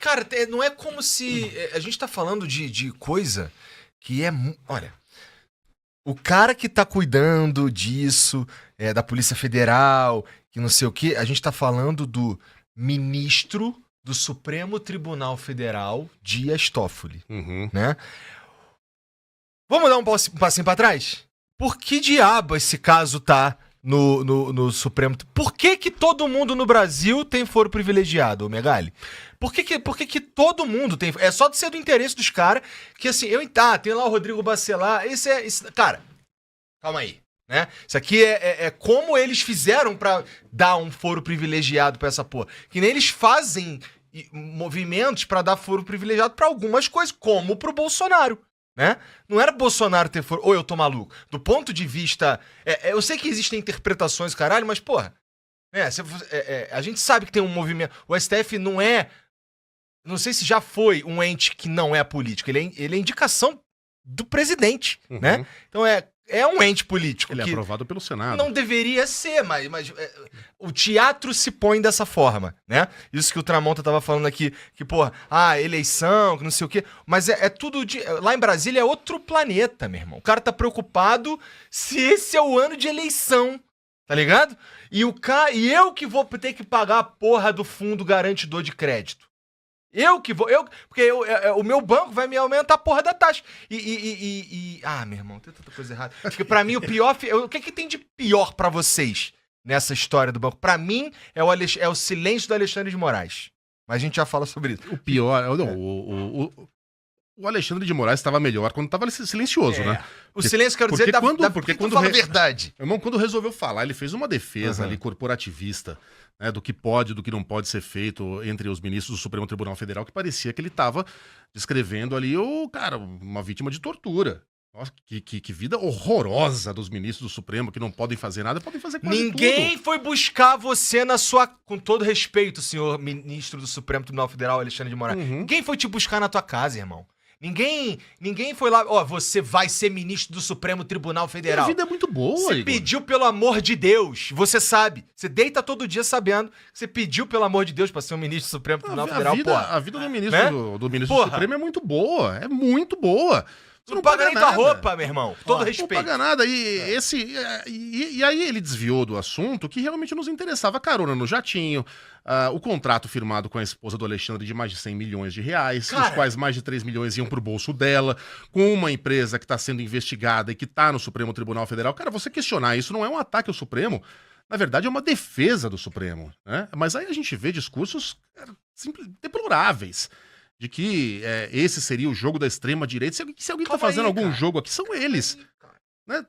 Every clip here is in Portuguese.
Cara, não é como se... A gente tá falando de coisa que é... Olha, o cara que tá cuidando disso, da Polícia Federal, que não sei o quê, a gente tá falando do ministro do Supremo Tribunal Federal, Dias Toffoli, né? Vamos dar um passinho pra trás? Por que diabo esse caso tá no Supremo? Por que todo mundo no Brasil tem foro privilegiado, ô Megali? Por que todo mundo tem... É só de ser do interesse dos caras que, assim, tem lá o Rodrigo Bacelar, cara, calma aí, né? Isso aqui é como eles fizeram pra dar um foro privilegiado pra essa porra. Que nem eles fazem movimentos pra dar foro privilegiado pra algumas coisas, como pro Bolsonaro. Né? Não era Bolsonaro ter foro. Ou eu tô maluco. Do ponto de vista. Eu sei que existem interpretações, caralho, mas, porra. A gente sabe que tem um movimento. O STF não é. Não sei se já foi um ente que não é político. Ele é indicação do presidente, né? Então é um ente político. Ele é aprovado pelo Senado. Não deveria ser, mas o teatro se põe dessa forma, né? Isso que o Tramonta tava falando aqui, que, porra, eleição, que não sei o quê. Mas é tudo... Lá em Brasília é outro planeta, meu irmão. O cara tá preocupado se esse é o ano de eleição, tá ligado? E eu que vou ter que pagar a porra do fundo garantidor de crédito. Porque o meu banco vai me aumentar a porra da taxa. Meu irmão, tem tanta coisa errada. Porque pra mim o pior... O que tem de pior pra vocês nessa história do banco? Pra mim é o silêncio do Alexandre de Moraes. Mas a gente já fala sobre isso. O pior... O Alexandre de Moraes estava melhor quando estava silencioso, né? O silêncio, quero dizer, porque quando fala a verdade. Irmão, quando resolveu falar, ele fez uma defesa ali corporativista, né, do que pode e do que não pode ser feito entre os ministros do Supremo Tribunal Federal, que parecia que ele estava descrevendo ali uma vítima de tortura. Nossa, que vida horrorosa dos ministros do Supremo, que não podem fazer nada, podem fazer quase Ninguém tudo. foi buscar você com todo respeito, senhor ministro do Supremo Tribunal Federal, Alexandre de Moraes. Ninguém foi te buscar na tua casa, irmão. Ninguém foi lá, você vai ser ministro do Supremo Tribunal Federal. A vida é muito boa, Você Igor. pediu pelo amor de Deus, você sabe. Você deita todo dia sabendo que você pediu pelo amor de Deus pra ser um ministro do Supremo Tribunal Federal, porra. A vida do ministro, do ministro do Supremo é muito boa, Você não paga nem tua roupa, meu irmão. Todo respeito. Não paga nada. E aí ele desviou do assunto que realmente nos interessava. Carona no jatinho, o contrato firmado com a esposa do Alexandre de mais de 100 milhões de reais, os quais mais de 3 milhões iam pro bolso dela, com uma empresa que está sendo investigada e que está no Supremo Tribunal Federal. Cara, você questionar isso não é um ataque ao Supremo. Na verdade, é uma defesa do Supremo, né? Mas aí a gente vê discursos deploráveis. De que esse seria o jogo da extrema-direita. Se alguém tá fazendo algum jogo aqui, são eles. Né?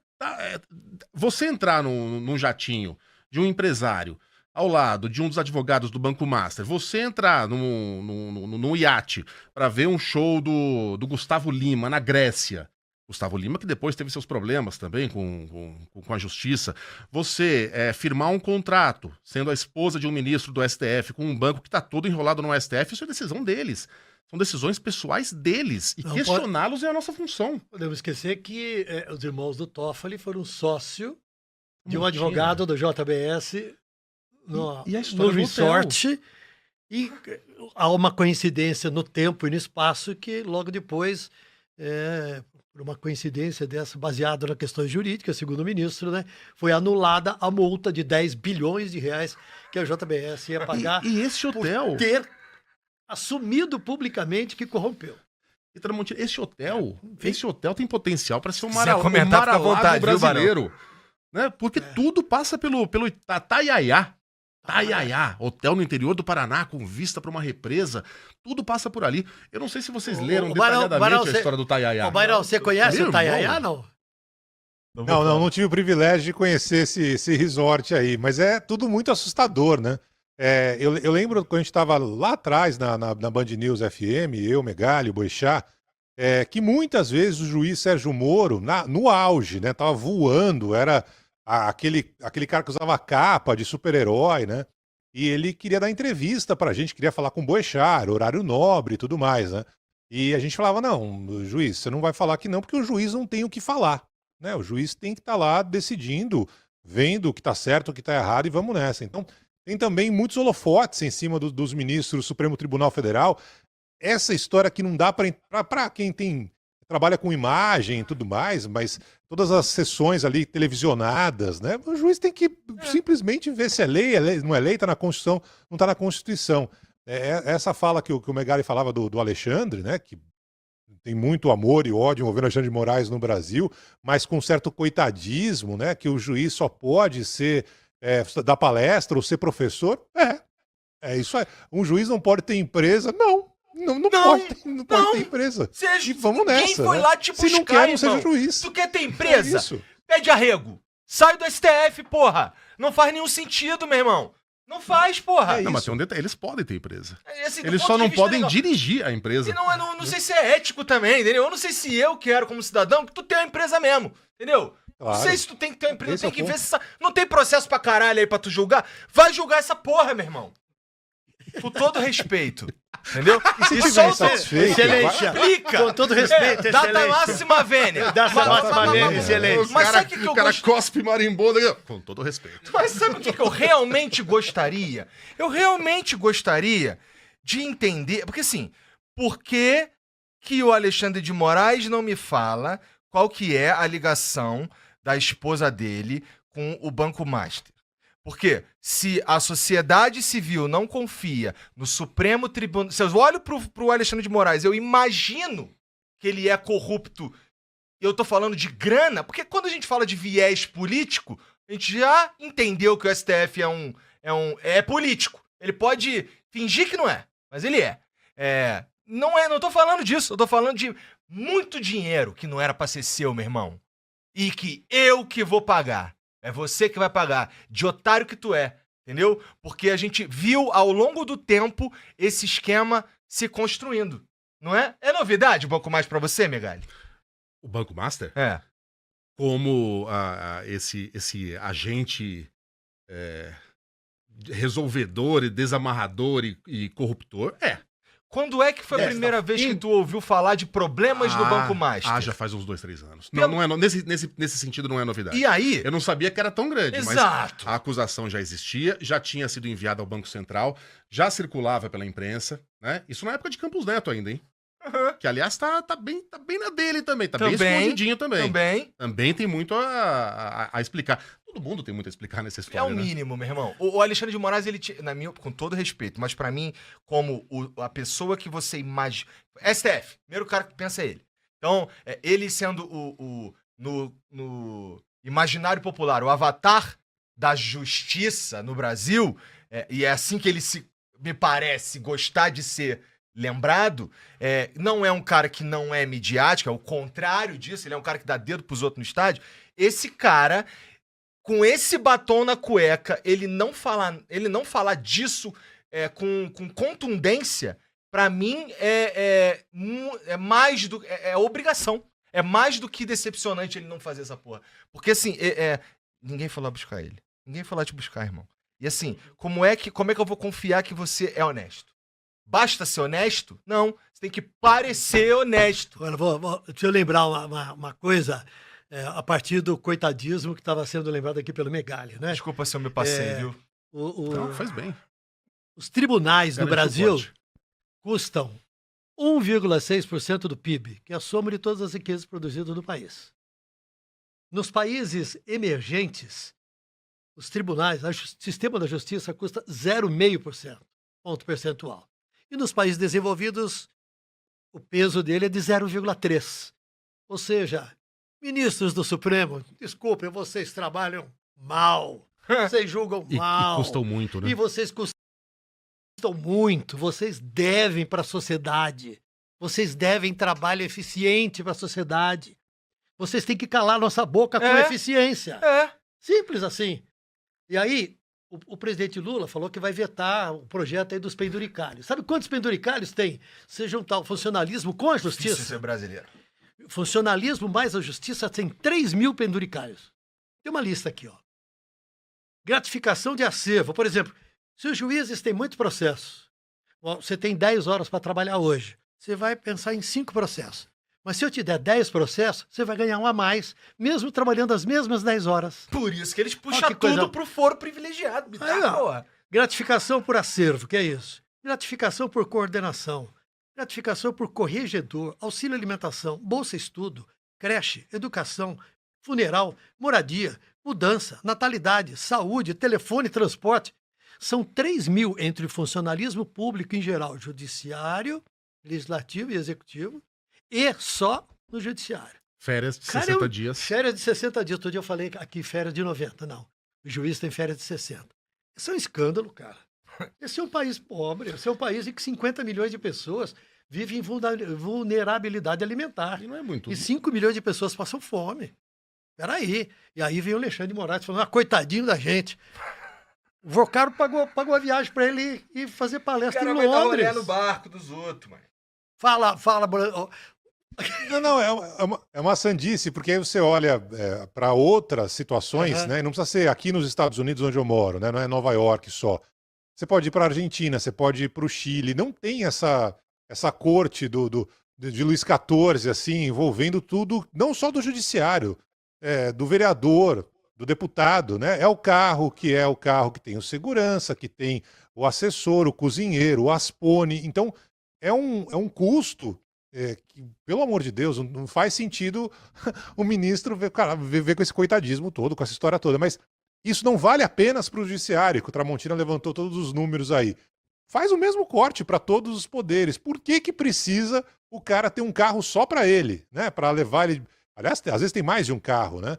Você entrar num jatinho de um empresário ao lado de um dos advogados do Banco Master, você entrar num iate para ver um show do Gustavo Lima na Grécia. Gustavo Lima, que depois teve seus problemas também com a justiça. Você firmar um contrato, sendo a esposa de um ministro do STF, com um banco que tá todo enrolado no STF, isso é decisão deles. São decisões pessoais deles. E questioná-los é a nossa função. Podemos esquecer que os irmãos do Toffoli foram sócio de um advogado do JBS no resort. E há uma coincidência no tempo e no espaço que logo depois, por uma coincidência dessa, baseada na questão jurídica, segundo o ministro, né, foi anulada a multa de 10 bilhões de reais que a JBS ia pagar e esse hotel... por ter assumido publicamente que corrompeu. E Tramontina, esse hotel tem potencial para ser um Mar-a-Lago brasileiro, né? Porque tudo passa pelo Itaiaiá. Itaiaiá, hotel no interior do Paraná, com vista para uma represa, tudo passa por ali. Eu não sei se vocês leram detalhadamente a história do Itaiaiá. Bairão, você conhece o Itaiaiá, não? Não tive o privilégio de conhecer esse resort aí, mas é tudo muito assustador, né? Eu lembro quando a gente estava lá atrás na Band News FM, eu, Megali, o Boixá, que muitas vezes o juiz Sérgio Moro, no auge, né, tava voando, era aquele cara que usava capa de super-herói, né? E ele queria dar entrevista pra gente, queria falar com o Boechat, horário nobre e tudo mais, né? E a gente falava, não, juiz, você não vai falar que não, porque o juiz não tem o que falar, né? O juiz tem que estar lá decidindo, vendo o que tá certo, o que tá errado e vamos nessa. Então, tem também muitos holofotes em cima dos ministros do Supremo Tribunal Federal. essa história que não dá para quem trabalha com imagem e tudo mais, mas todas as sessões ali televisionadas, né? O juiz tem que simplesmente ver se é lei, não é lei, tá na Constituição, não tá na Constituição. Essa fala que o Megali falava do Alexandre, né? Que tem muito amor e ódio envolvendo Alexandre de Moraes no Brasil, mas com certo coitadismo, né? Que o juiz só pode ser dar palestra ou ser professor. É isso aí. Um juiz não pode ter empresa? Não pode ter empresa. E vamos nessa. Quem foi lá te buscar, se não quer, não irmão? seja juiz. Tu quer ter empresa? Pede arrego. Sai do STF, porra. Não faz nenhum sentido, meu irmão. Não faz, porra. Não, mas tem um detalhe. Eles podem ter empresa. Assim, eles só não podem dirigir a empresa. E não sei se é ético também, entendeu? Eu não sei se eu quero, como cidadão, que tu tenha uma empresa mesmo, entendeu? Claro. Não sei se tu tem que ter uma empresa, tem que ver se... Não tem processo pra caralho aí pra tu julgar? Vai julgar essa porra, meu irmão. Com todo respeito. Entendeu? E se tiver insatisfeito? Excelência. Explica. Com todo respeito, Data máxima vênia. Data máxima vênia, excelente. Mas sabe o que o cara cospe marimbondo? Com todo respeito. Mas sabe o que eu realmente gostaria? Eu realmente gostaria de entender... Porque assim, por que o Alexandre de Moraes não me fala qual que é a ligação da esposa dele com o Banco Master? Porque se a sociedade civil não confia no Supremo Tribunal... Se eu olho pro Alexandre de Moraes, eu imagino que ele é corrupto. Eu tô falando de grana, porque quando a gente fala de viés político, a gente já entendeu que o STF é político. Ele pode fingir que não é, mas ele é. Não tô falando disso, eu tô falando de muito dinheiro que não era pra ser seu, meu irmão. E que eu que vou pagar. É você que vai pagar, de otário que tu é, entendeu? Porque a gente viu ao longo do tempo esse esquema se construindo, não é? É novidade o Banco Master pra você, Megali? O Banco Master? É. Como esse agente resolvedor e desamarrador e corruptor? Quando é que foi a primeira vez que tu ouviu falar de problemas do Banco Master? Já faz uns 2, 3 anos. Não, nesse sentido não é novidade. E aí? Eu não sabia que era tão grande, Exato. Mas a acusação já existia, já tinha sido enviada ao Banco Central, já circulava pela imprensa, né? Isso na época de Campos Neto ainda, hein? Uhum. Que, aliás, tá bem na dele também. Bem escondidinho também. Também tem muito a explicar. Todo mundo tem muito a explicar nessa história. É o mínimo, meu irmão. O Alexandre de Moraes, ele com todo respeito, mas pra mim, como a pessoa que você imagina... STF, primeiro cara que pensa é ele. Então, ele sendo no imaginário popular, o avatar da justiça no Brasil, e é assim que ele me parece gostar de ser lembrado, não é um cara que não é midiático, é o contrário disso, ele é um cara que dá dedo pros outros no estádio. Esse cara, com esse batom na cueca, ele não falar disso com contundência, pra mim é mais do... É obrigação. É mais do que decepcionante ele não fazer essa porra. Porque assim, ninguém foi lá buscar ele. Ninguém foi lá te buscar, irmão. E assim, como é que eu vou confiar que você é honesto? Basta ser honesto? Não. Você tem que parecer honesto. Agora, deixa eu lembrar uma coisa, a partir do coitadismo que estava sendo lembrado aqui pelo Megali, né? Desculpa se eu me passei, viu? Não, faz bem. Os tribunais no Brasil custam 1,6% do PIB, que é a soma de todas as riquezas produzidas no país. Nos países emergentes, os tribunais, o sistema da justiça custa 0,5%, ponto percentual. E nos países desenvolvidos, o peso dele é de 0,3%. Ou seja, ministros do Supremo, desculpem, vocês trabalham mal, vocês julgam mal. E custam muito, né? E vocês custam muito, vocês devem para a sociedade, vocês devem trabalho eficiente para a sociedade. Vocês têm que calar nossa boca com eficiência. Simples assim. E aí, o presidente Lula falou que vai vetar o projeto aí dos penduricalhos. Sabe quantos penduricalhos tem? Se juntar o funcionalismo com a justiça. Difícil ser brasileiro. Funcionalismo mais a justiça tem 3 mil penduricalhos. Tem uma lista aqui, ó. Gratificação de acervo. Por exemplo, se os juízes têm muitos processos, você tem 10 horas para trabalhar hoje, você vai pensar em 5 processos. Mas se eu te der 10 processos, você vai ganhar um a mais, mesmo trabalhando as mesmas 10 horas. Por isso que eles puxam tudo pro foro privilegiado. Gratificação por acervo, que é isso? Gratificação por coordenação. gratificação por corregedor, auxílio alimentação, bolsa estudo, creche, educação, funeral, moradia, mudança, natalidade, saúde, telefone, transporte. São 3 mil entre funcionalismo público em geral, judiciário, legislativo e executivo, e só no judiciário. Férias de 60 dias. Férias de 60 dias. Todo dia eu falei aqui férias de 90. Não, o juiz tem férias de 60. Isso é um escândalo, cara. Esse é um país pobre, esse é um país em que 50 milhões de pessoas vivem em vulnerabilidade alimentar. E não é muito. E 5 milhões de pessoas passam fome. Peraí. E aí vem o Alexandre de Moraes falando, coitadinho da gente. O Vocaro pagou a viagem para ele ir fazer palestra em Londres. Vai no barco dos outros, mano. Fala. Não, é uma sandice, porque aí você olha para outras situações, né? E não precisa ser aqui nos Estados Unidos onde eu moro, né? Não é Nova York só. Você pode ir para a Argentina, você pode ir para o Chile. Não tem essa corte de Luís XIV, assim, envolvendo tudo, não só do judiciário, do vereador, do deputado, né? É o carro que tem o segurança, que tem o assessor, o cozinheiro, o aspone. Então, é um custo que, pelo amor de Deus, não faz sentido o ministro ver com esse coitadismo todo, com essa história toda. Mas isso não vale apenas para o judiciário, que o Tramontina levantou todos os números aí. Faz o mesmo corte para todos os poderes. Por que precisa o cara ter um carro só para ele, né? Para levar ele... Aliás, às vezes tem mais de um carro, né?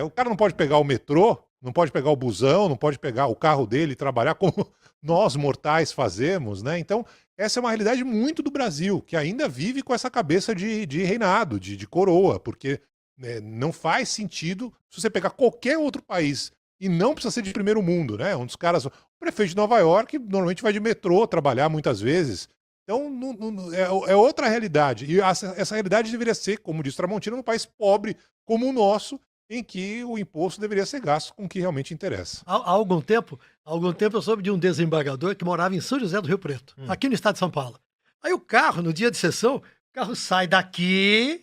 O cara não pode pegar o metrô, não pode pegar o busão, não pode pegar o carro dele e trabalhar como nós mortais fazemos, né? Então, essa é uma realidade muito do Brasil, que ainda vive com essa cabeça de reinado, de coroa, porque não faz sentido se você pegar qualquer outro país e não precisa ser de primeiro mundo, né? Um dos caras, o prefeito de Nova York, normalmente vai de metrô trabalhar muitas vezes. Então, é outra realidade. E essa realidade deveria ser, como diz Tramontina, num país pobre como o nosso, em que o imposto deveria ser gasto com o que realmente interessa. Há algum tempo eu soube de um desembargador que morava em São José do Rio Preto, aqui no estado de São Paulo. Aí o carro, no dia de sessão, o carro sai daqui,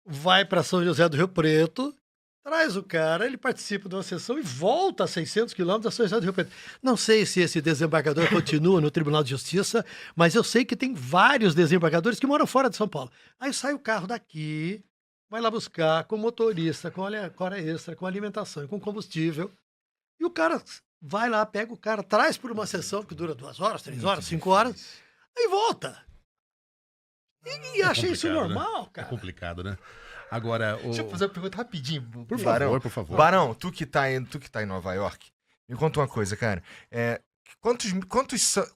vai para São José do Rio Preto, traz o cara, ele participa de uma sessão e volta a 600 quilômetros a São José do Rio Preto. Não sei se esse desembargador continua no Tribunal de Justiça, mas eu sei que tem vários desembargadores que moram fora de São Paulo. Aí sai o carro daqui, vai lá buscar com motorista, com hora extra, com alimentação e com combustível. E o cara vai lá, pega o cara, traz por uma sessão que dura 2 horas, 3 horas, 5 horas, aí volta. E achei isso normal, né? cara. É complicado, né? Agora, Deixa eu fazer uma pergunta rapidinho. Por favor. Barão, tu que tá em Nova York, me conta uma coisa, cara.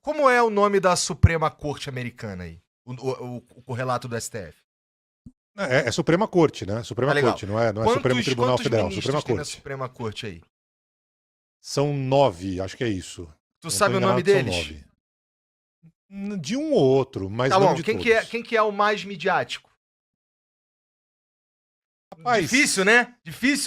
Como é o nome da Suprema Corte americana aí? O correlato do STF? É Suprema Corte, né? Suprema Corte, não é Supremo Tribunal Federal, Suprema Corte. Tem na Suprema Corte aí? São 9, acho que é isso. Tu sabe o nome deles? 9. De um ou outro, mas tá não bom, de quem todos. Quem que é o mais midiático? Rapaz, Difícil,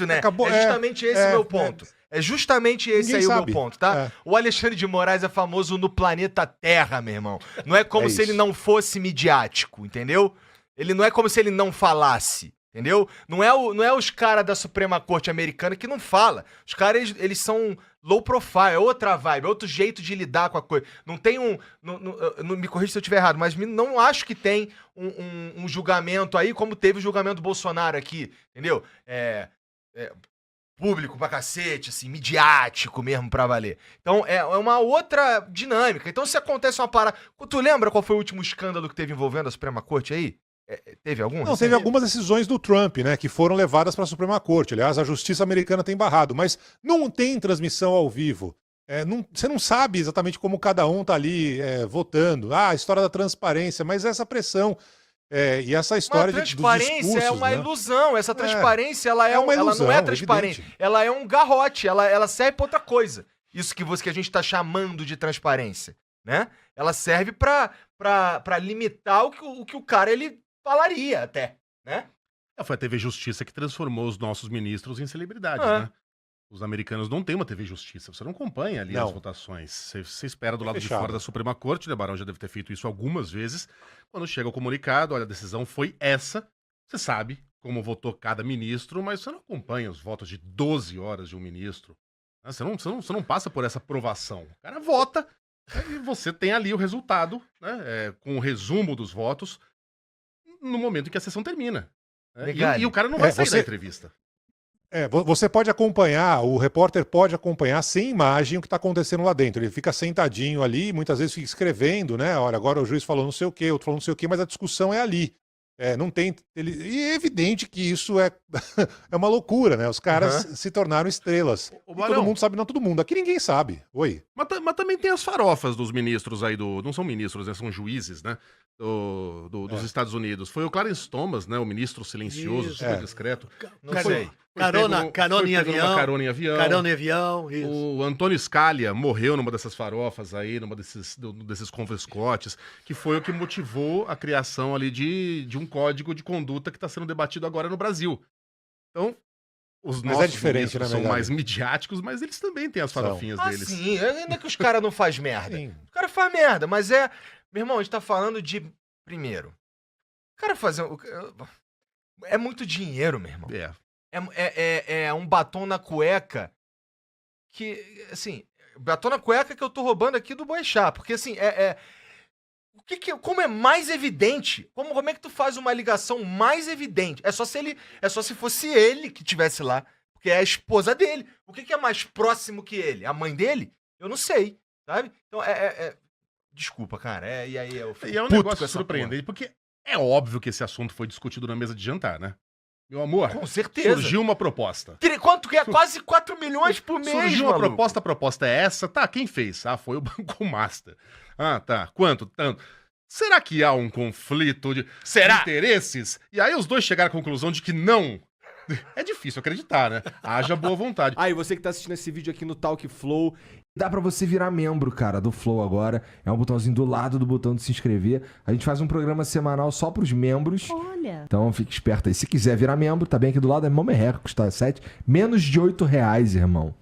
né? Acabou, é justamente esse o meu ponto. É justamente esse aí o meu ponto, tá? O Alexandre de Moraes é famoso no planeta Terra, meu irmão. Não é como se ele não fosse midiático, entendeu? Ele não é como se ele não falasse, entendeu? Não é os caras da Suprema Corte americana que não fala. Os caras, eles são low profile, é outra vibe, é outro jeito de lidar com a coisa. Não tem não me corrija se eu estiver errado, mas não acho que tem um julgamento aí como teve o julgamento do Bolsonaro aqui, entendeu? Público pra cacete, assim, midiático mesmo pra valer. Então, é uma outra dinâmica. Então, se acontece uma parada... Tu lembra qual foi o último escândalo que teve envolvendo a Suprema Corte aí? Teve algum? Não, teve algumas decisões do Trump, né, que foram levadas para a Suprema Corte. Aliás, a justiça americana tem barrado, mas não tem transmissão ao vivo. Você não sabe exatamente como cada um tá ali votando. A história da transparência, mas essa pressão e essa história dos discursos... A transparência é uma ilusão. Essa transparência, ela não é transparente. Evidente. Ela é um garrote, ela serve para outra coisa. Isso que a gente tá chamando de transparência, né? Ela serve para limitar o que o cara, ele falaria até, né? Foi a TV Justiça que transformou os nossos ministros em celebridades, né? Os americanos não têm uma TV Justiça, você não acompanha ali as votações. Você espera do lado de fora da Suprema Corte, né? Barão já deve ter feito isso algumas vezes. Quando chega o comunicado, olha, a decisão foi essa, você sabe como votou cada ministro, mas você não acompanha os votos de 12 horas de um ministro. Você não passa por essa aprovação. O cara vota, E você tem ali o resultado, né, com o resumo dos votos, no momento em que a sessão termina. Né? E o cara não vai sair da entrevista. Você pode acompanhar, o repórter pode acompanhar sem imagem o que está acontecendo lá dentro. Ele fica sentadinho ali, muitas vezes fica escrevendo, né? Olha, agora o juiz falou não sei o quê, outro falou não sei o quê, mas a discussão é ali. Não tem. E é evidente que isso é uma loucura, né? Os caras se tornaram estrelas. Todo mundo sabe, não todo mundo. Aqui ninguém sabe. Oi. Mas também tem as farofas dos ministros aí não são ministros, né? São juízes, né? Dos Estados Unidos. Foi o Clarence Thomas, né? O ministro silencioso, super discreto. Não sei. Carona em avião. Carona em avião. Carona em avião, isso. O Antônio Scalia morreu numa dessas farofas aí, numa desses confescotes, que foi o que motivou a criação ali de um código de conduta que está sendo debatido agora no Brasil. Então, os nossos ministros são mais midiáticos, mas eles também têm as farofinhas deles. Sim, ainda que os caras não fazem merda. Sim. O cara faz merda, mas meu irmão, a gente tá falando de... Primeiro, o cara fazer... É muito dinheiro, meu irmão. É um batom na cueca que, assim, batom na cueca que eu tô roubando aqui do Boechat, porque, assim, como é mais evidente, como é que tu faz uma ligação mais evidente? É só se fosse ele que tivesse lá, porque é a esposa dele. O que é mais próximo que ele? A mãe dele? Eu não sei, sabe? Então, desculpa, cara, e aí eu fico E é um negócio surpreendente, porque é óbvio que esse assunto foi discutido na mesa de jantar, né? Meu amor, com certeza. Surgiu uma proposta. Quanto que é? Quase 4 milhões por mês, surgiu uma proposta, a proposta é essa. Tá, quem fez? Foi o Banco Master. Tá. Quanto? Tanto. Será que há um conflito de interesses? E aí os dois chegaram à conclusão de que não. É difícil acreditar, né? Haja boa vontade. E você que tá assistindo esse vídeo aqui no Talk Flow, dá pra você virar membro, cara, do Flow agora. É um botãozinho do lado do botão de se inscrever. A gente faz um programa semanal só pros membros. Olha. Então fique esperto aí. Se quiser virar membro, tá bem aqui do lado, é mó merreca, custa menos de R$8, irmão.